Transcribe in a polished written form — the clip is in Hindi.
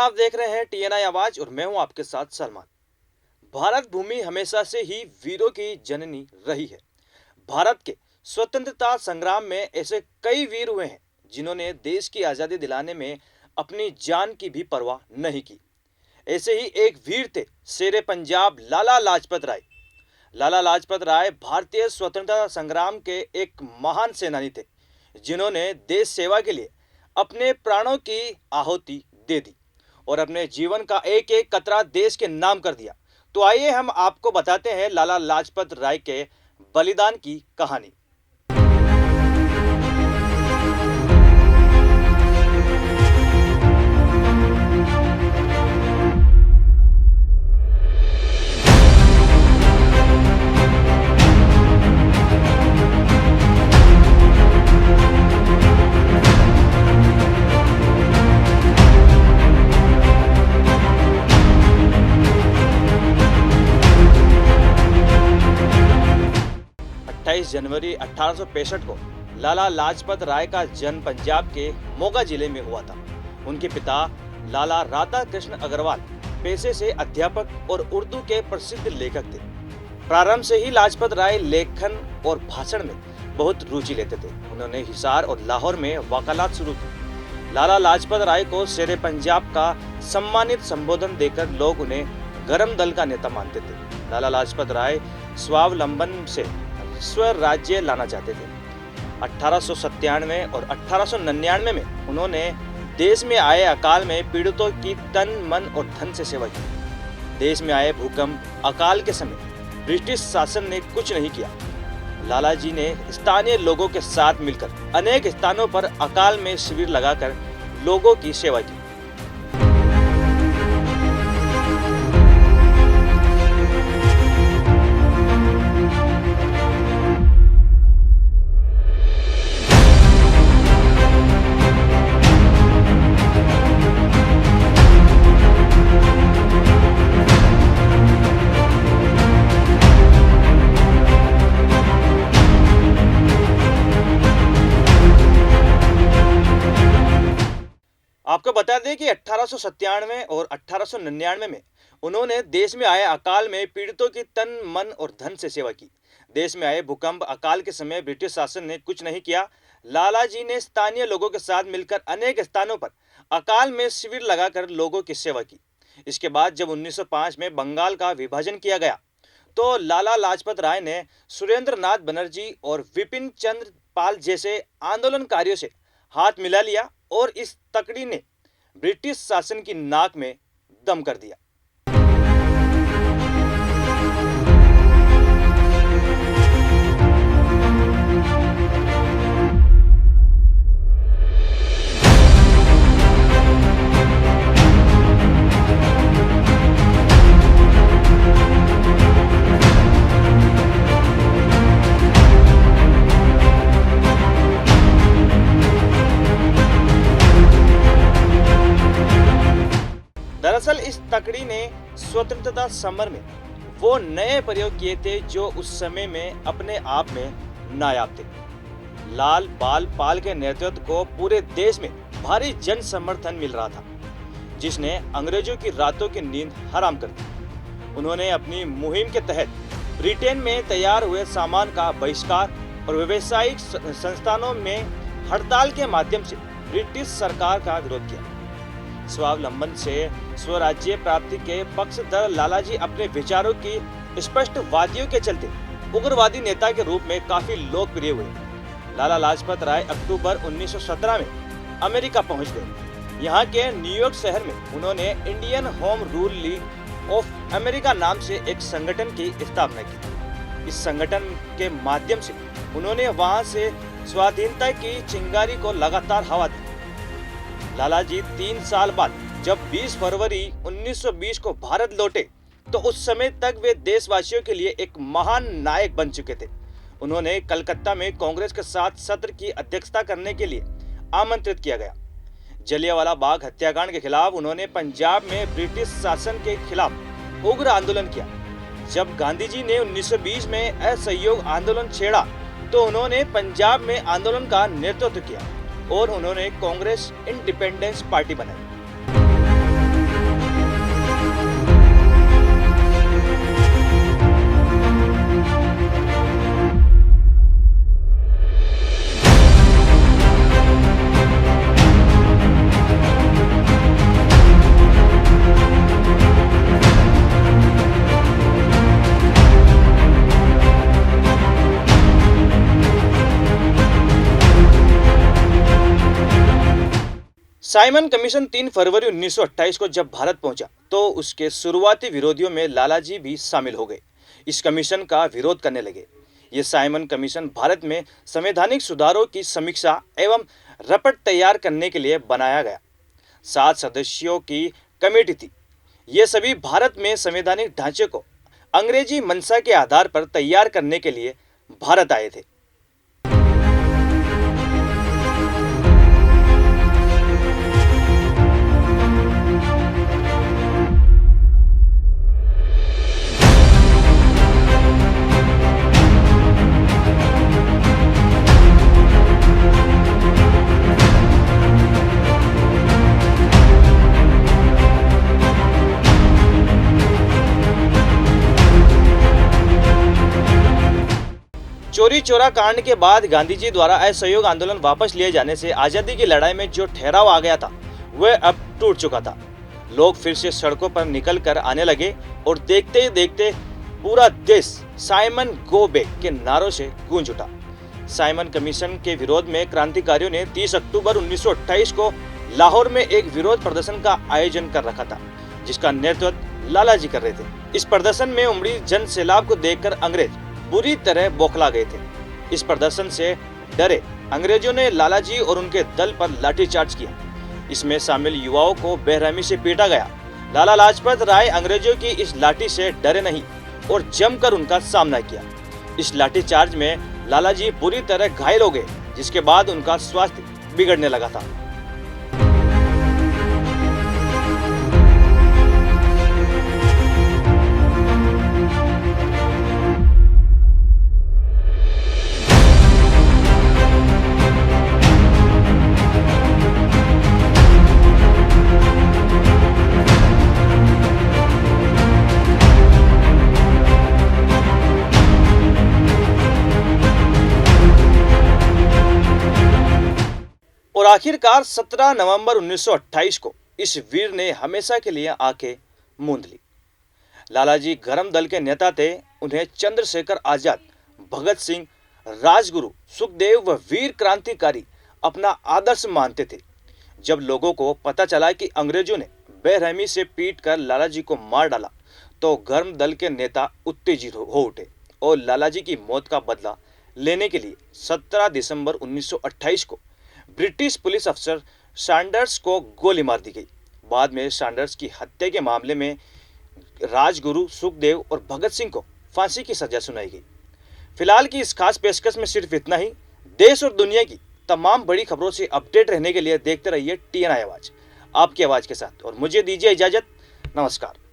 आप देख रहे हैं टीएनआई आवाज और मैं हूं आपके साथ सलमान। भारत भूमि हमेशा से ही वीरों की जननी रही है। भारत के स्वतंत्रता संग्राम में ऐसे कई वीर हुए हैं जिन्होंने देश की आजादी दिलाने में अपनी जान की भी परवाह नहीं की। ऐसे ही एक वीर थे शेरे पंजाब लाला लाजपत राय। लाला लाजपत राय भारतीय स्वतंत्रता संग्राम के एक महान सेनानी थे जिन्होंने देश सेवा के लिए अपने प्राणों की आहुति दे दी और अपने जीवन का एक एक कतरा देश के नाम कर दिया। तो आइए हम आपको बताते हैं लाला लाजपत राय के बलिदान की कहानी। 28 जनवरी 1865 को लाला लाजपत राय का जन्म पंजाब के मोगा जिले में हुआ था। उनके पिता लाला राधा कृष्ण अग्रवाल पेशे से अध्यापक और उर्दू के प्रसिद्ध लेखक थे। प्रारंभ से ही लाजपत राय लेखन और भाषण में बहुत रुचि लेते थे। उन्होंने हिसार और लाहौर में वकालत शुरू की। लाला लाजपत राय को शेरे पंजाब का सम्मानित संबोधन देकर लोग उन्हें गरम दल का नेता मानते थे। लाला लाजपत राय स्वावलंबन से स्वराज्य लाना चाहते थे। 1897 और 1899 में उन्होंने देश में आए अकाल में पीड़ितों की तन मन और धन से सेवा की। देश में आए भूकंप अकाल के समय ब्रिटिश शासन ने कुछ नहीं किया। लाला जी ने स्थानीय लोगों के साथ मिलकर अनेक स्थानों पर अकाल में शिविर लगाकर लोगों की सेवा की। आपको बता दें कि 1897 और 1899 में उन्होंने देश में आए अकाल में पीड़ितों की तन मन और धन से सेवा की। देश में आए भूकंप अकाल के समय ब्रिटिश शासन ने कुछ नहीं किया। लाला जी ने स्थानीय लोगों के साथ मिलकर अनेक स्थानों पर अकाल में शिविर लगाकर लोगों की सेवा की। इसके बाद जब 1905 में बंगाल का विभाजन किया गया तो लाला लाजपत राय ने सुरेंद्र नाथ बनर्जी और विपिन चंद्र पाल जैसे आंदोलनकारियों से हाथ मिला लिया और इस तकड़ी ने ब्रिटिश शासन की नाक में दम कर दिया। दरअसल इस तकड़ी ने स्वतंत्रता समर में वो नए प्रयोग किए थे जो उस समय में अपने आप में नायाब थे। लाल बाल पाल के नेतृत्व को पूरे देश में भारी जन समर्थन मिल रहा था, जिसने अंग्रेजों की रातों की नींद हराम कर दी। उन्होंने अपनी मुहिम के तहत ब्रिटेन में तैयार हुए सामान का बहिष्कार और व्यावसायिक संस्थानों में हड़ताल के माध्यम से ब्रिटिश सरकार का विरोध किया। स्वावलंबन से स्वराज्य प्राप्ति के पक्षधर लाला जी अपने विचारों की स्पष्ट वादियों के चलते उग्रवादी नेता के रूप में काफी लोकप्रिय हुए। लाला लाजपत राय अक्टूबर 1917 में अमेरिका पहुंच गए। यहाँ के न्यूयॉर्क शहर में उन्होंने Indian home rule league of America नाम से एक संगठन की स्थापना की। इस संगठन के माध्यम से उन्होंने वहां से स्वाधीनता की चिंगारी को लगातार हवा दी। लाला जी 3 साल बाद जब 20 फरवरी 1920 को भारत लौटे तो उस समय तक वे देशवासियों के लिए एक महान नायक बन चुके थे। उन्होंने कलकत्ता में कांग्रेस के साथ सत्र की अध्यक्षता करने के लिए आमंत्रित किया गया। जलियांवाला बाग हत्याकांड के खिलाफ उन्होंने पंजाब में ब्रिटिश शासन के खिलाफ उग्र आंदोलन किया। जब गांधी जी ने 1920 में असहयोग आंदोलन छेड़ा तो उन्होंने पंजाब में आंदोलन का नेतृत्व किया और उन्होंने कांग्रेस इंडिपेंडेंस पार्टी बनाई। साइमन कमीशन 3 फरवरी 1928 को जब भारत पहुंचा तो उसके शुरुआती विरोधियों में लालाजी भी शामिल हो गए। इस कमीशन का विरोध करने लगे। ये साइमन कमीशन भारत में संवैधानिक सुधारों की समीक्षा एवं रिपोर्ट तैयार करने के लिए बनाया गया। 7 सदस्यों की कमेटी थी। ये सभी भारत में संवैधानिक ढांचे को अंग्रेजी मंशा के आधार पर तैयार करने के लिए भारत आए थे। चोरी चोरा कांड के बाद गांधी जी द्वारा असहयोग आंदोलन वापस लिए जाने से आजादी की लड़ाई में जो ठहराव आ गया था वह अब टूट चुका था। लोग फिर से सड़कों पर निकल कर आने लगे और देखते ही देखते पूरा देश साइमन गो बैक के नारों से गूंज उठा। साइमन कमीशन के विरोध में क्रांतिकारियों ने 30 अक्टूबर 1928 को लाहौर में एक विरोध प्रदर्शन का आयोजन कर रखा था, जिसका नेतृत्व लालाजी कर रहे थे। इस प्रदर्शन में उमड़ी जन सैलाब को देखकर अंग्रेज बुरी तरह बौखला गए थे। इस प्रदर्शन से डरे अंग्रेजों ने लालाजी और उनके दल पर लाठीचार्ज किया। इसमें शामिल युवाओं को बेरहमी से पीटा गया। लाला लाजपत राय अंग्रेजों की इस लाठी से डरे नहीं और जमकर उनका सामना किया। इस लाठीचार्ज में लालाजी बुरी तरह घायल हो गए, जिसके बाद उनका स्वास्थ्य बिगड़ने लगा था। और आखिरकार 17 नवंबर 1928 को इस वीर ने हमेशा के लिए आंखें मूंद ली। लालाजी गरम दल के नेता थे। उन्हें चंद्रशेखर आजाद, भगत सिंह, राजगुरु, सुखदेव व वीर क्रांतिकारी अपना आदर्श मानते थे। जब लोगों को पता चला कि अंग्रेजों ने बेरहमी से पीट कर लालाजी को मार डाला तो गरम दल के नेता उत्तेजित हो उठे और लालाजी की मौत का बदला लेने के लिए 17 दिसंबर 1928 को ब्रिटिश पुलिस अफसर सैंडर्स को गोली मार दी गई। बाद में सैंडर्स की हत्या के मामले में राजगुरु, सुखदेव और भगत सिंह को फांसी की सजा सुनाई गई। फिलहाल की इस खास पेशकश में सिर्फ इतना ही। देश और दुनिया की तमाम बड़ी खबरों से अपडेट रहने के लिए देखते रहिए TNI आवाज, आपकी आवाज के साथ। और मुझे दीजिए इजाजत। नमस्कार।